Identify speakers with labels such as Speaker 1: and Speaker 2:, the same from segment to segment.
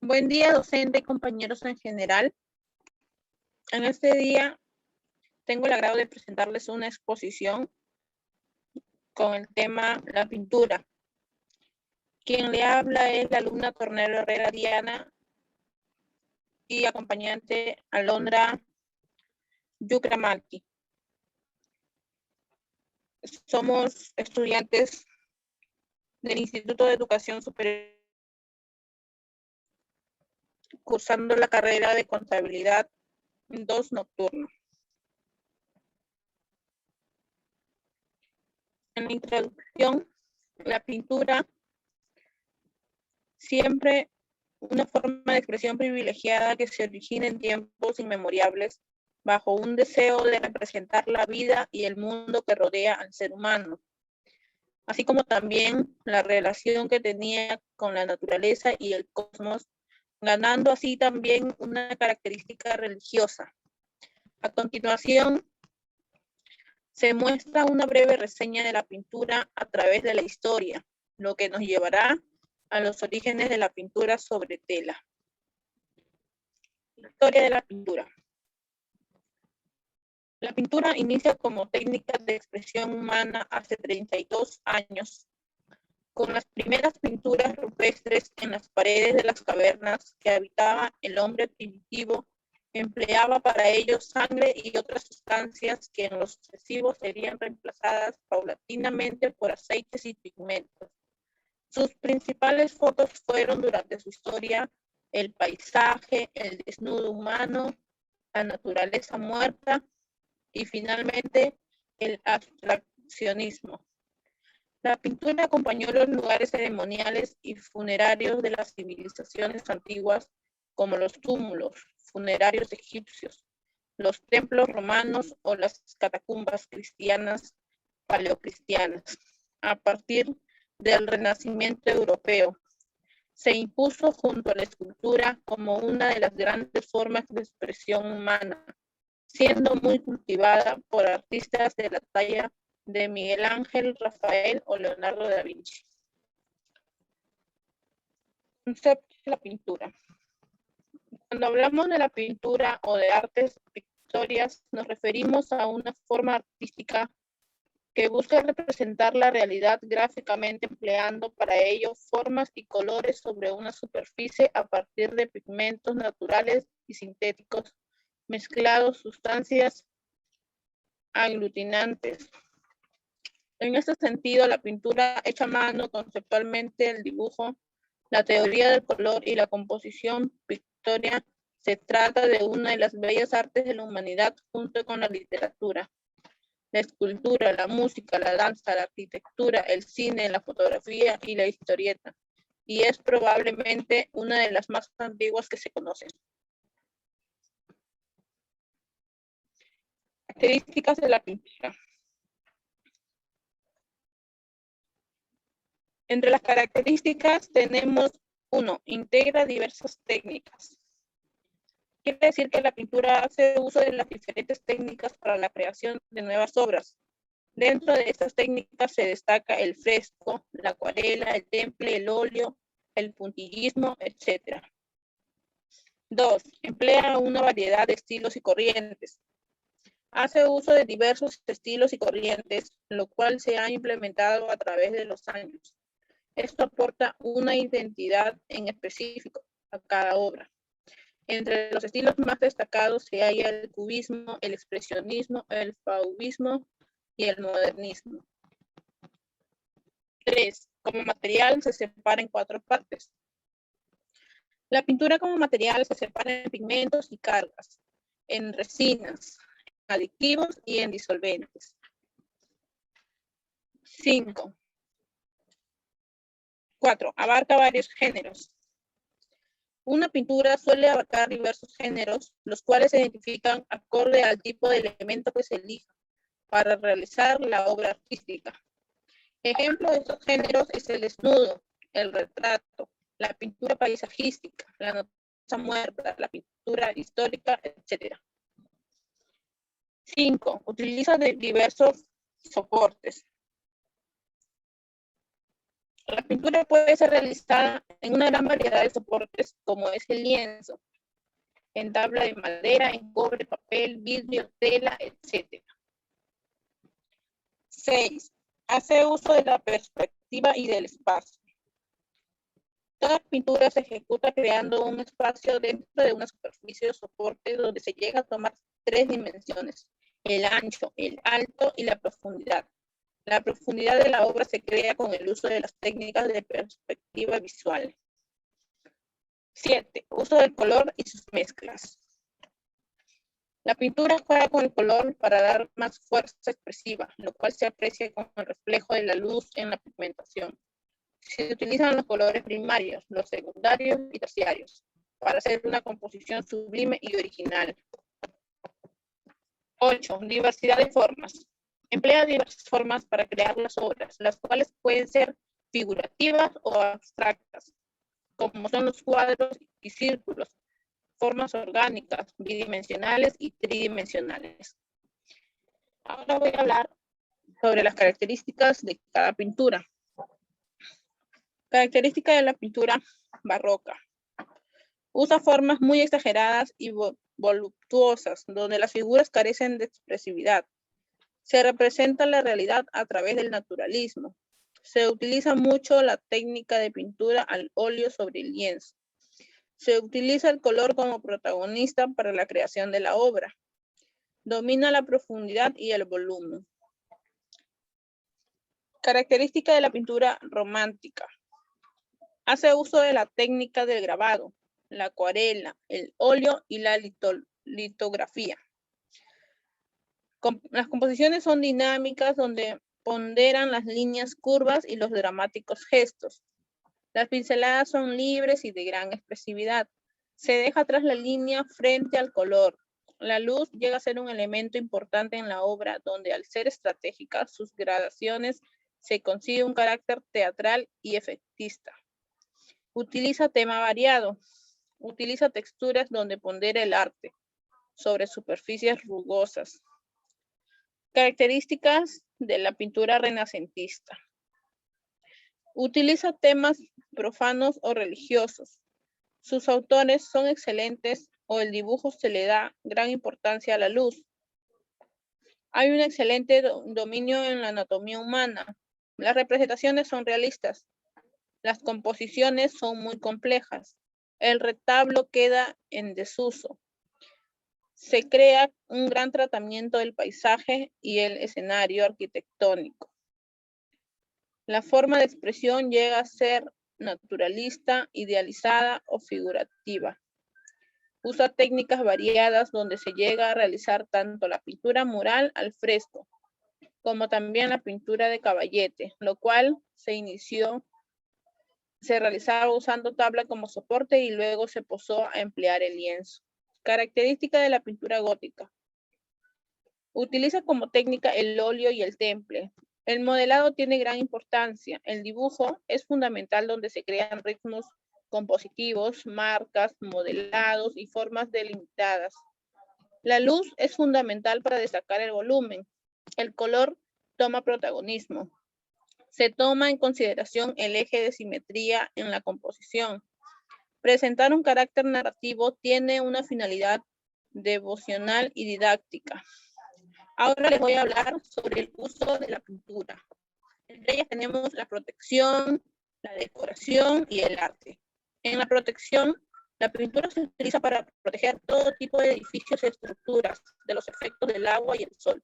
Speaker 1: Buen día, docente y compañeros en general. En este día tengo el agrado de presentarles una exposición con el tema La pintura. Quien le habla es la alumna Tornero Herrera Diana y acompañante Alondra Yucramaki. Somos estudiantes del Instituto de Educación Superior, cursando la carrera de Contabilidad 2 nocturno. En la introducción, la pintura siempre una forma de expresión privilegiada que se origina en tiempos inmemorables bajo un deseo de representar la vida y el mundo que rodea al ser humano, así como también la relación que tenía con la naturaleza y el cosmos, ganando así también una característica religiosa. A continuación, se muestra una breve reseña de la pintura a través de la historia, lo que nos llevará a los orígenes de la pintura sobre tela. Historia de la pintura. La pintura inicia como técnica de expresión humana hace 32 años, con las primeras pinturas rupestres en las paredes de las cavernas que habitaba el hombre primitivo. Empleaba para ello sangre y otras sustancias que en lo sucesivo serían reemplazadas paulatinamente por aceites y pigmentos. Sus principales fotos fueron durante su historia el paisaje, el desnudo humano, la naturaleza muerta y finalmente el abstraccionismo. La pintura acompañó los lugares ceremoniales y funerarios de las civilizaciones antiguas, como los túmulos funerarios egipcios, los templos romanos o las catacumbas cristianas paleocristianas. A partir del Renacimiento europeo, se impuso junto a la escultura como una de las grandes formas de expresión humana, siendo muy cultivada por artistas de la talla de Miguel Ángel, Rafael o Leonardo da Vinci. Concepto de la pintura. Cuando hablamos de la pintura o de artes pictorias, nos referimos a una forma artística que busca representar la realidad gráficamente empleando para ello formas y colores sobre una superficie a partir de pigmentos naturales y sintéticos, mezclados sustancias aglutinantes. En este sentido, la pintura hecha a mano, conceptualmente el dibujo, la teoría del color y la composición pictórica, se trata de una de las bellas artes de la humanidad junto con la literatura, la escultura, la música, la danza, la arquitectura, el cine, la fotografía y la historieta, y es probablemente una de las más antiguas que se conocen. Características de la pintura. Entre las características tenemos 1. Integra diversas técnicas. Quiere decir que la pintura hace uso de las diferentes técnicas para la creación de nuevas obras. Dentro de estas técnicas se destaca el fresco, la acuarela, el temple, el óleo, el puntillismo, etc. 2. Emplea una variedad de estilos y corrientes. Hace uso de diversos estilos y corrientes, lo cual se ha implementado a través de los años. Esto aporta una identidad en específico a cada obra. Entre los estilos más destacados se halla el cubismo, el expresionismo, el fauvismo y el modernismo. 3. Como material se separa en 4 partes. La pintura como material se separa en pigmentos y cargas, en resinas, en aditivos y en disolventes. 4. Abarca varios géneros. Una pintura suele abarcar diversos géneros, los cuales se identifican acorde al tipo de elemento que se elija para realizar la obra artística. Ejemplo de estos géneros es el desnudo, el retrato, la pintura paisajística, la naturaleza muerta, la pintura histórica, etc. 5. Utiliza diversos soportes. La pintura puede ser realizada en una gran variedad de soportes, como es el lienzo, en tabla de madera, en cobre, papel, vidrio, tela, etc. 6. Hace uso de la perspectiva y del espacio. Toda pintura se ejecuta creando un espacio dentro de una superficie o soporte donde se llega a tomar 3 dimensiones: el ancho, el alto y la profundidad. La profundidad de la obra se crea con el uso de las técnicas de perspectiva visual. 7. Uso del color y sus mezclas. La pintura juega con el color para dar más fuerza expresiva, lo cual se aprecia con el reflejo de la luz en la pigmentación. Se utilizan los colores primarios, los secundarios y terciarios para hacer una composición sublime y original. 8. Diversidad de formas. Emplea diversas formas para crear las obras, las cuales pueden ser figurativas o abstractas, como son los cuadros y círculos, formas orgánicas, bidimensionales y tridimensionales. Ahora voy a hablar sobre las características de cada pintura. Característica de la pintura barroca. Usa formas muy exageradas y voluptuosas, donde las figuras carecen de expresividad. Se representa la realidad a través del naturalismo. Se utiliza mucho la técnica de pintura al óleo sobre el lienzo. Se utiliza el color como protagonista para la creación de la obra. Domina la profundidad y el volumen. Característica de la pintura romántica. Hace uso de la técnica del grabado, la acuarela, el óleo y la litografía. Las composiciones son dinámicas, donde ponderan las líneas curvas y los dramáticos gestos. Las pinceladas son libres y de gran expresividad. Se deja atrás la línea frente al color. La luz llega a ser un elemento importante en la obra, donde al ser estratégica, sus gradaciones se consigue un carácter teatral y efectista. Utiliza tema variado. Utiliza texturas donde pondera el arte sobre superficies rugosas. Características de la pintura renacentista. Utiliza temas profanos o religiosos. Sus autores son excelentes o el dibujo se le da gran importancia a la luz. Hay un excelente dominio en la anatomía humana. Las representaciones son realistas. Las composiciones son muy complejas. El retablo queda en desuso. Se crea un gran tratamiento del paisaje y el escenario arquitectónico. La forma de expresión llega a ser naturalista, idealizada o figurativa. Usa técnicas variadas donde se llega a realizar tanto la pintura mural al fresco, como también la pintura de caballete, lo cual se realizaba usando tabla como soporte y luego se pasó a emplear el lienzo. Característica de la pintura gótica. Utiliza como técnica el óleo y el temple. El modelado tiene gran importancia. El dibujo es fundamental, donde se crean ritmos compositivos, marcas, modelados y formas delimitadas. La luz es fundamental para destacar el volumen. El color toma protagonismo. Se toma en consideración el eje de simetría en la composición. Presentar un carácter narrativo tiene una finalidad devocional y didáctica. Ahora les voy a hablar sobre el uso de la pintura. Entre ellas tenemos la protección, la decoración y el arte. En la protección, la pintura se utiliza para proteger todo tipo de edificios y estructuras de los efectos del agua y el sol.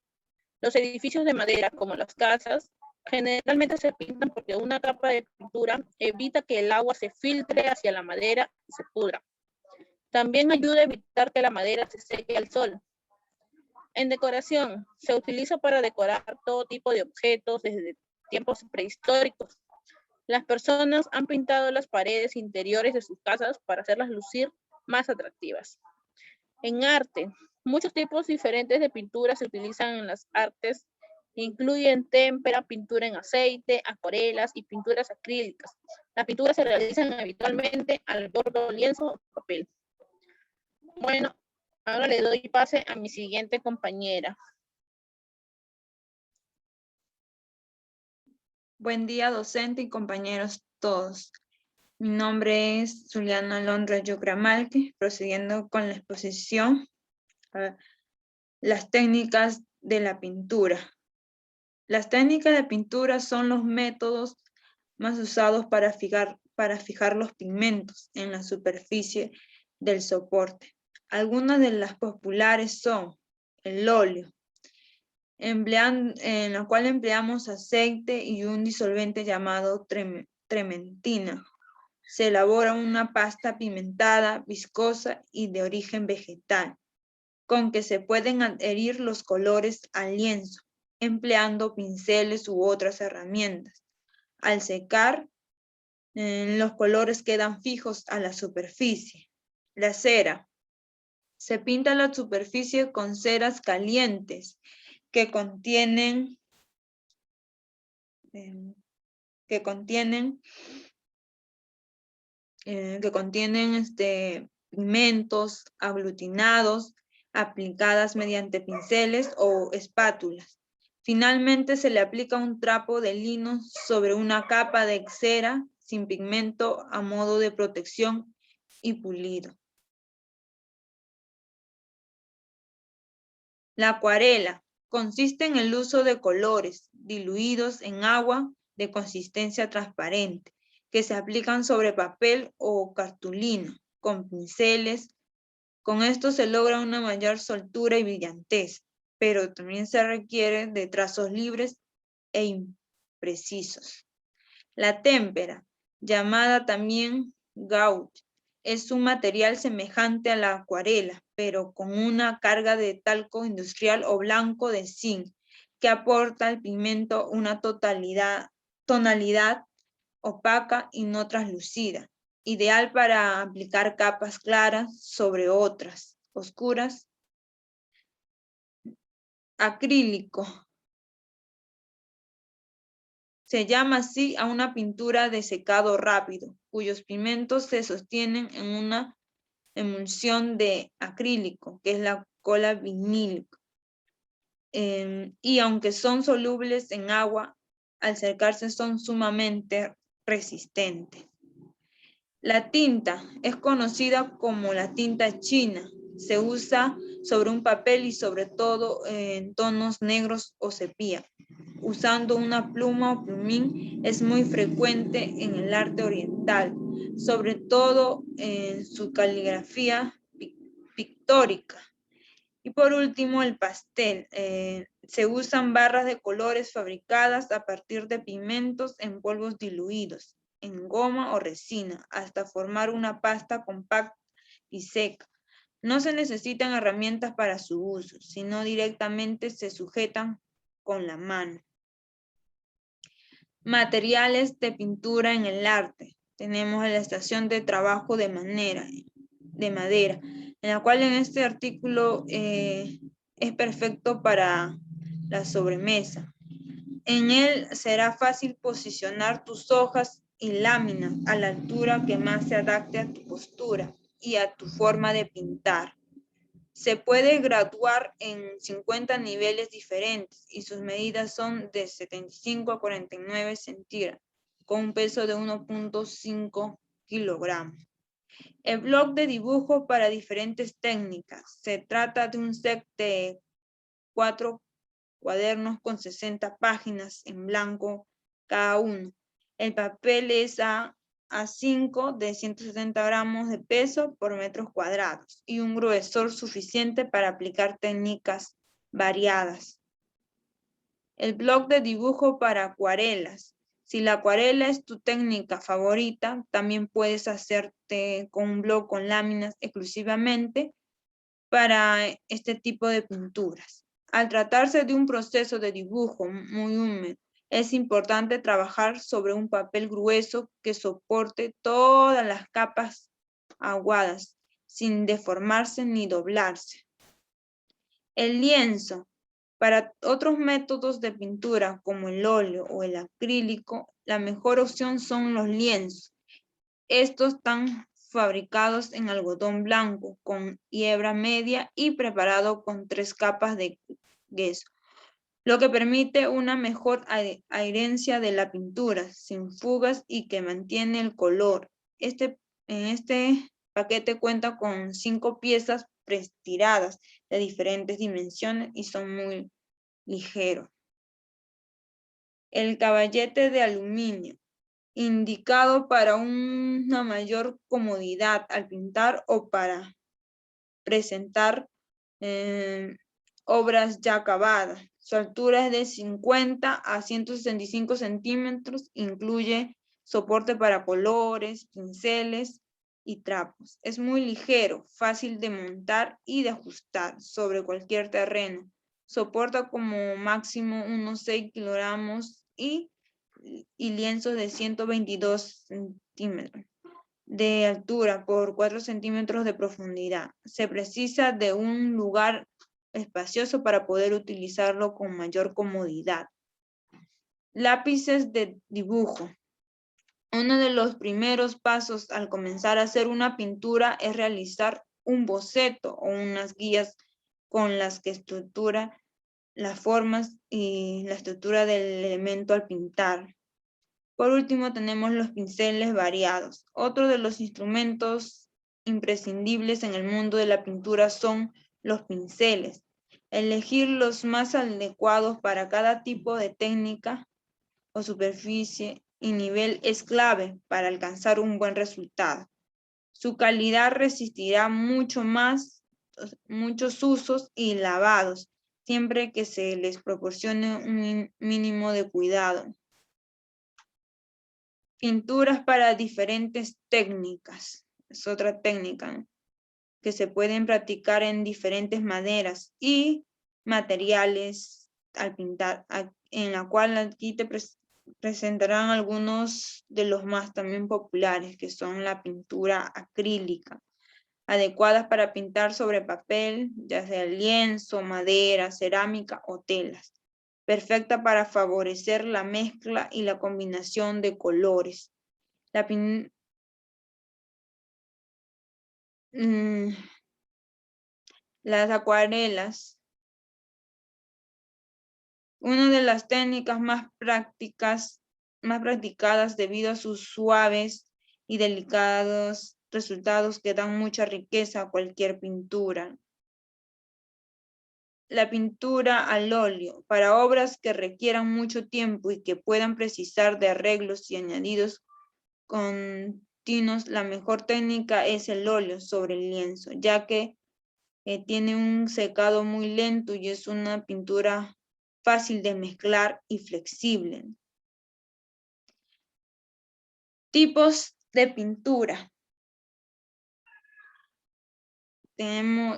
Speaker 1: Los edificios de madera, como las casas, generalmente se pintan porque una capa de pintura evita que el agua se filtre hacia la madera y se pudra. También ayuda a evitar que la madera se seque al sol. En decoración, se utiliza para decorar todo tipo de objetos desde tiempos prehistóricos. Las personas han pintado las paredes interiores de sus casas para hacerlas lucir más atractivas. En arte, muchos tipos diferentes de pintura se utilizan en las artes. Incluyen témpera, pintura en aceite, acuarelas y pinturas acrílicas. Las pinturas se realizan habitualmente al borde, lienzo o papel. Bueno, ahora le doy pase a mi siguiente compañera.
Speaker 2: Buen día, docente y compañeros todos. Mi nombre es Juliana Londra Yogramalque, procediendo con la exposición las técnicas de la pintura. Las técnicas de pintura son los métodos más usados para fijar los pigmentos en la superficie del soporte. Algunas de las populares son el óleo, en la cual empleamos aceite y un disolvente llamado trementina. Se elabora una pasta pimentada, viscosa y de origen vegetal, con que se pueden adherir los colores al lienzo, empleando pinceles u otras herramientas. Al secar, los colores quedan fijos a la superficie. La cera. Se pinta la superficie con ceras calientes que contienen pigmentos aglutinados aplicadas mediante pinceles o espátulas. Finalmente se le aplica un trapo de lino sobre una capa de cera sin pigmento a modo de protección y pulido. La acuarela consiste en el uso de colores diluidos en agua de consistencia transparente que se aplican sobre papel o cartulina con pinceles. Con esto se logra una mayor soltura y brillantez, pero también se requiere de trazos libres e imprecisos. La témpera, llamada también gouache, es un material semejante a la acuarela, pero con una carga de talco industrial o blanco de zinc, que aporta al pigmento una tonalidad opaca y no translúcida, ideal para aplicar capas claras sobre otras oscuras. Acrílico. Se llama así a una pintura de secado rápido, cuyos pigmentos se sostienen en una emulsión de acrílico, que es la cola vinílica. Y aunque son solubles en agua, al secarse son sumamente resistentes. La tinta es conocida como la tinta china. Se usa sobre un papel y sobre todo en tonos negros o sepia. Usando una pluma o plumín es muy frecuente en el arte oriental, sobre todo en su caligrafía pictórica. Y por último, el pastel. Se usan barras de colores fabricadas a partir de pigmentos en polvos diluidos, en goma o resina, hasta formar una pasta compacta y seca. No se necesitan herramientas para su uso, sino directamente se sujetan con la mano. Materiales de pintura en el arte. Tenemos la estación de trabajo de madera, en la cual en este artículo es perfecto para la sobremesa. En él será fácil posicionar tus hojas y láminas a la altura que más se adapte a tu postura y a tu forma de pintar. Se puede graduar en 50 niveles diferentes y sus medidas son de 75 a 49 centígrados, con un peso de 1.5 kilogramos. El blog de dibujo para diferentes técnicas. Se trata de un set de 4 cuadernos con 60 páginas en blanco cada uno. El papel es A5 de 170 gramos de peso por metros cuadrados y un gruesor suficiente para aplicar técnicas variadas. El blog de dibujo para acuarelas. Si la acuarela es tu técnica favorita, también puedes hacerte con un blog con láminas exclusivamente para este tipo de pinturas. Al tratarse de un proceso de dibujo muy húmedo, es importante trabajar sobre un papel grueso que soporte todas las capas aguadas, sin deformarse ni doblarse. El lienzo. Para otros métodos de pintura, como el óleo o el acrílico, la mejor opción son los lienzos. Estos están fabricados en algodón blanco con hebra media y preparado con 3 capas de yeso. lo que permite una mejor adherencia de la pintura, sin fugas y que mantiene el color. En este paquete cuenta con 5 piezas preestiradas de diferentes dimensiones y son muy ligeros. El caballete de aluminio, indicado para una mayor comodidad al pintar o para presentar obras ya acabadas. Su altura es de 50 a 165 centímetros, incluye soporte para colores, pinceles y trapos. Es muy ligero, fácil de montar y de ajustar sobre cualquier terreno. Soporta como máximo unos 6 kilogramos y lienzos de 122 centímetros de altura por 4 centímetros de profundidad. Se precisa de un lugar espacioso para poder utilizarlo con mayor comodidad. Lápices de dibujo. Uno de los primeros pasos al comenzar a hacer una pintura es realizar un boceto o unas guías con las que estructura las formas y la estructura del elemento al pintar. Por último, tenemos los pinceles variados. Otro de los instrumentos imprescindibles en el mundo de la pintura son los pinceles. Elegir los más adecuados para cada tipo de técnica o superficie y nivel es clave para alcanzar un buen resultado. Su calidad resistirá muchos usos y lavados, siempre que se les proporcione un mínimo de cuidado. Pinturas para diferentes técnicas. Es otra técnica, ¿no?, que se pueden practicar en diferentes maneras y materiales al pintar, en la cual aquí te presentarán algunos de los más también populares, que son la pintura acrílica, adecuadas para pintar sobre papel, ya sea lienzo, madera, cerámica o telas. Perfecta para favorecer la mezcla y la combinación de colores. Las acuarelas. Una de las técnicas más practicadas debido a sus suaves y delicados resultados que dan mucha riqueza a cualquier pintura. La pintura al óleo, para obras que requieran mucho tiempo y que puedan precisar de arreglos y añadidos continuos, la mejor técnica es el óleo sobre el lienzo, ya que tiene un secado muy lento y es una pintura fácil de mezclar y flexible. Tipos de pintura.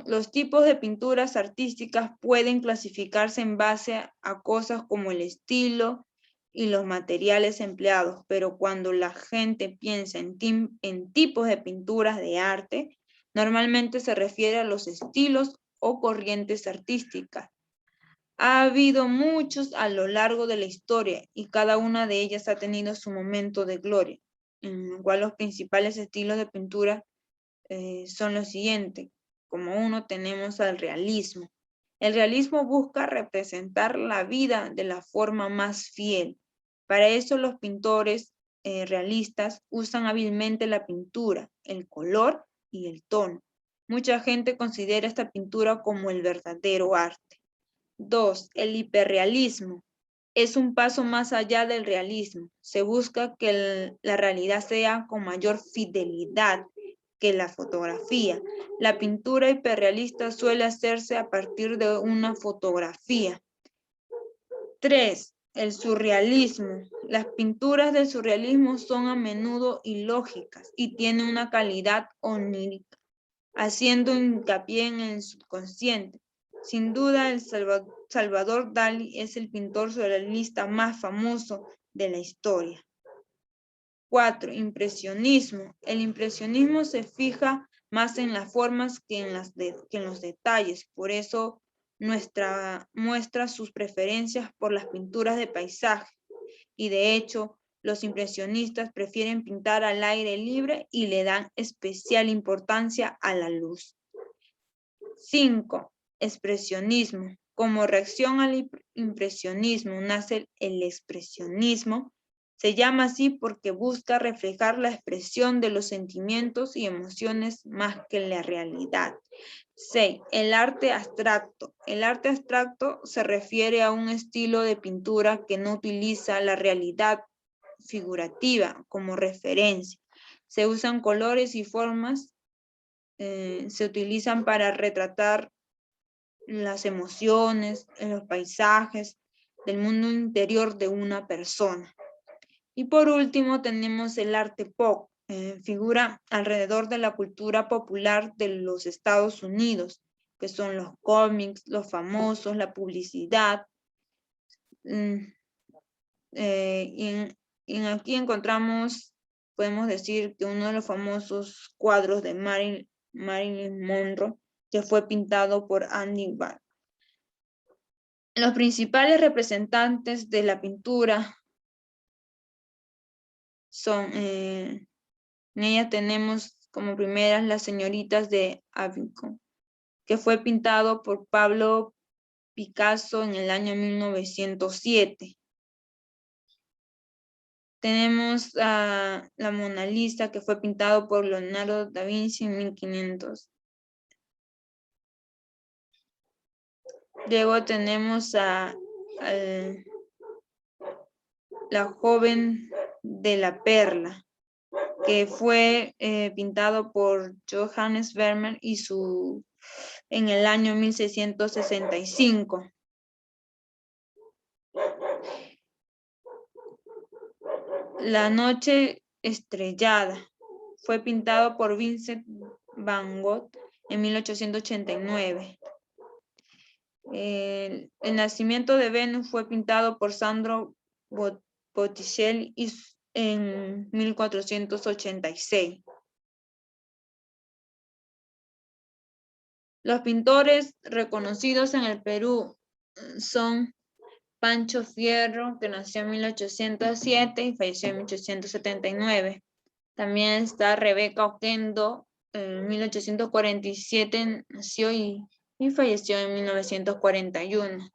Speaker 2: Los tipos de pinturas artísticas pueden clasificarse en base a cosas como el estilo y los materiales empleados, pero cuando la gente piensa en tipos de pinturas de arte, normalmente se refiere a los estilos o corrientes artísticas. Ha habido muchos a lo largo de la historia y cada una de ellas ha tenido su momento de gloria, en el cual los principales estilos de pintura son los siguientes. Como uno tenemos al realismo. El realismo busca representar la vida de la forma más fiel. Para eso los pintores realistas usan hábilmente la pintura, el color y el tono. Mucha gente considera esta pintura como el verdadero arte. 2. El hiperrealismo. Es un paso más allá del realismo. Se busca que la realidad sea con mayor fidelidad que la fotografía. La pintura hiperrealista suele hacerse a partir de una fotografía. 3. El surrealismo. Las pinturas del surrealismo son a menudo ilógicas y tienen una calidad onírica, haciendo hincapié en el subconsciente. Sin duda, el Salvador Dalí es el pintor surrealista más famoso de la historia. 4. Impresionismo. El impresionismo se fija más en las formas que en los detalles. Por eso muestra sus preferencias por las pinturas de paisaje. Y de hecho, los impresionistas prefieren pintar al aire libre y le dan especial importancia a la luz. 5. Expresionismo. como reacción al impresionismo nace el expresionismo. Se llama así porque busca reflejar la expresión de los sentimientos y emociones más que la realidad. 6. El arte abstracto. El arte abstracto se refiere a un estilo de pintura que no utiliza la realidad figurativa como referencia. Se usan colores y formas, se utilizan para retratar las emociones, los paisajes del mundo interior de una persona. Y por último tenemos el arte pop, figura alrededor de la cultura popular de los Estados Unidos, que son los cómics, los famosos, la publicidad. Y aquí encontramos, podemos decir que uno de los famosos cuadros de Marilyn Monroe, que fue pintado por Andy Warhol. Los principales representantes de la pintura son, en ella tenemos como primeras las señoritas de Avignon, que fue pintado por Pablo Picasso en el año 1907. Tenemos a la Mona Lisa, que fue pintado por Leonardo da Vinci en 1500. Luego tenemos a la joven de la perla, que fue pintado por Johannes Vermeer en el año 1665. La noche estrellada fue pintado por Vincent van Gogh en 1889. El nacimiento de Venus fue pintado por Sandro Botticelli en 1486. Los pintores reconocidos en el Perú son Pancho Fierro, que nació en 1807 y falleció en 1879. También está Rebeca Oquendo, en 1847 nació y falleció en 1941.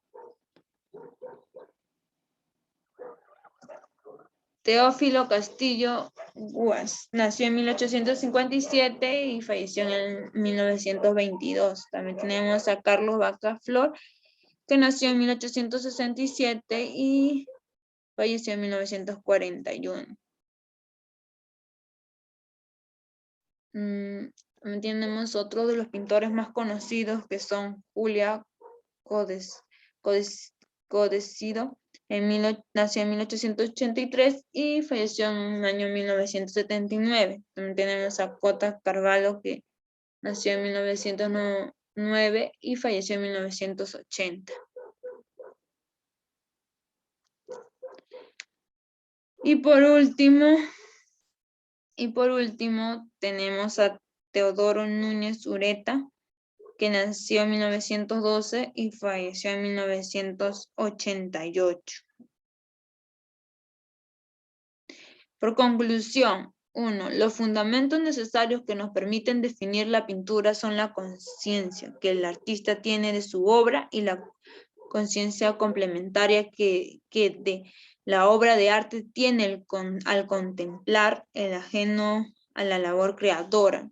Speaker 2: Teófilo Castillo Guas nació en 1857 y falleció en 1922. También tenemos a Carlos Vaca Flor, que nació en 1867 y falleció en 1941. Tenemos otros de los pintores más conocidos, que son Julia Codesido, nació en 1883 y falleció en el año 1979. También tenemos a Cota Carvalho, que nació en 1909 y falleció en 1980. Y por último tenemos a Teodoro Núñez Ureta, que nació en 1912 y falleció en 1988. Por conclusión, 1. Los fundamentos necesarios que nos permiten definir la pintura son la conciencia que el artista tiene de su obra y la conciencia complementaria que de la obra de arte tiene al contemplar el ajeno a la labor creadora.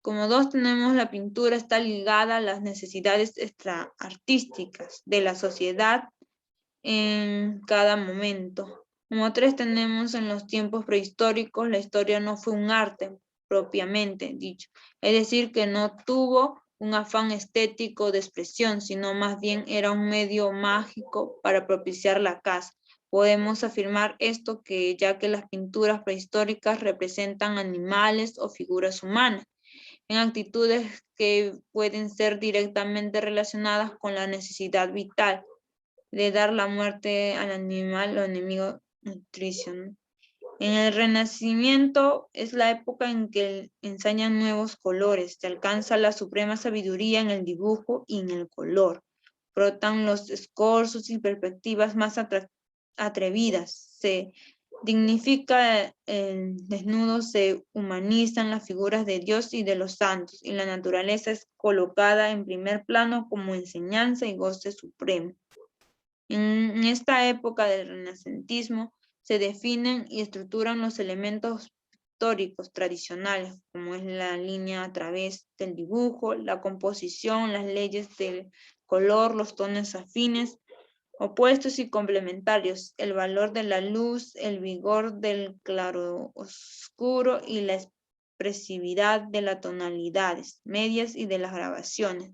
Speaker 2: Como 2, tenemos la pintura está ligada a las necesidades extraartísticas de la sociedad en cada momento. Como 3, tenemos en los tiempos prehistóricos, la historia no fue un arte propiamente dicho, es decir, que no tuvo un afán estético de expresión, sino más bien era un medio mágico para propiciar la caza. Podemos afirmar esto ya que las pinturas prehistóricas representan animales o figuras humanas en actitudes que pueden ser directamente relacionadas con la necesidad vital de dar la muerte al animal o enemigo nutrición. En el Renacimiento es la época en que ensañan nuevos colores, se alcanza la suprema sabiduría en el dibujo y en el color. Brotan los escorzos y perspectivas más atrevidas, se Dignifica el desnudo, se humanizan las figuras de Dios y de los santos, y la naturaleza es colocada en primer plano como enseñanza y goce supremo. En esta época del renacentismo se definen y estructuran los elementos pictóricos tradicionales, como es la línea a través del dibujo, la composición, las leyes del color, los tonos afines, opuestos y complementarios, el valor de la luz, el vigor del claroscuro y la expresividad de las tonalidades medias y de las grabaciones.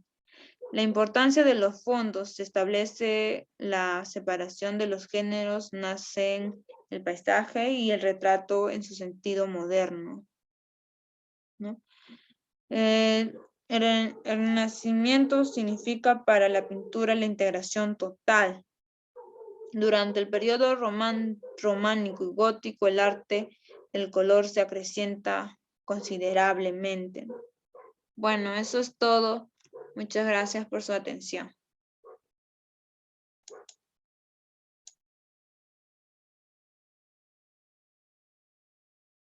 Speaker 2: La importancia de los fondos, se establece la separación de los géneros, nacen el paisaje y el retrato en su sentido moderno, ¿no? El Renacimiento significa para la pintura la integración total. Durante el periodo románico y gótico, el arte, el color se acrecienta considerablemente. Bueno, eso es todo. Muchas gracias por su atención.